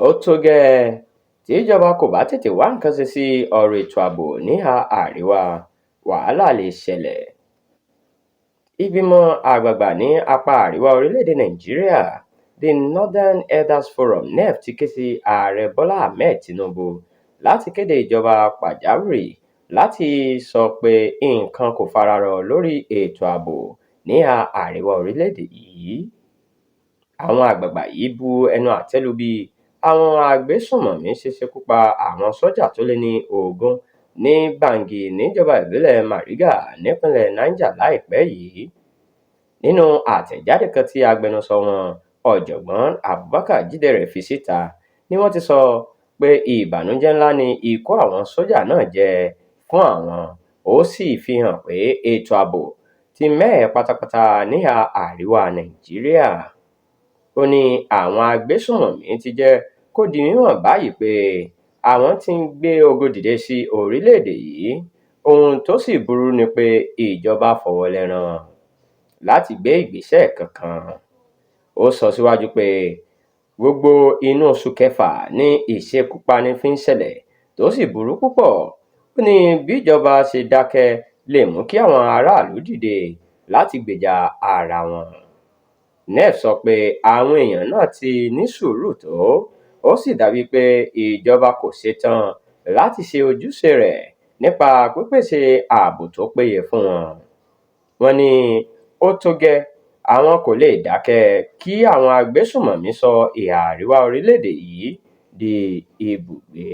Ó tó gẹ́ẹ́ tí ìjọba kò bá tètè wá nǹkan ṣe sí ọ̀rọ̀ ètò ààbò níhà àríwá, wàhálà lè ṣẹlẹ̀. Ìgbìmọ̀ àgbààgbà ní apá àríwá orílẹ̀-èdè Nàìjíríà, the Northern Elders Forum (NEF) ti ké sí Ààrẹ Bọ́lá Ahmed Tinubu láti kéde ìjọba pàjáwìrì láti sọ pé nǹkan kò fararọ lórí ètò ààbò níhà àríwá orílẹ̀-èdè yìí. Àwọn àgbààgbà yìí bu ẹnu àtẹ́ lu bí àwọn agbésùnmọ̀mí ṣe ṣekú pa àwọn sójà tó lé ní 20 ní Bangui níjọba ìbílẹ̀ Mariga nípínlẹ̀ Niger láìpẹ́ yìí. Nínú àtẹ̀jáde kan tí agbẹnusọ wọn, Ọ̀jọ̀gbọ́n Abubakar Jídéré fi síta, ni wọ́n ti sọ pé ìbànújẹ́ ńlá ni ikú àwọn sójà náà jẹ́ fún àwọn, ó sì fi hàn pé ètò ààbò ti mẹ́hẹ pátápátá níhà àríwá Nàìjíríà. Ó ní àwọn agbésùnmọ̀mí ti jẹ́ kó di mímọ̀ báyìí pé àwọn ti ń gbé ogun dìde sí orílẹ̀-èdè yìí. Ohun tó sì burú ni pé ìjọba fọwọ́ lẹ́rán láti gbé ìgbésẹ̀ kankan. Ó sọ síwájú pé gbogbo inú oṣù kẹfà ní ìṣekúpani fi ń ṣẹlẹ̀ tó sì burú púpọ̀. Ó ní bí ìjọba ṣe dákẹ́ lè mú kí àwọn aráàlú dìde láti gbèjà ara wọn. NEF sọ pé àwọn èèyàn náà ti ní sùúrù tó, ó sì dàbí pé ìjọba kò ṣetán láti ṣe ojúṣe rẹ̀ nípa pípèsè ààbò tó péye fún wọn. Wọ́n ní ó tó gẹ́, àwọn kò lè dákẹ́ kí àwọn agbésùnmọ̀mí sọ ìhà àríwá orílẹ̀-èdè yìí di ibùgbé.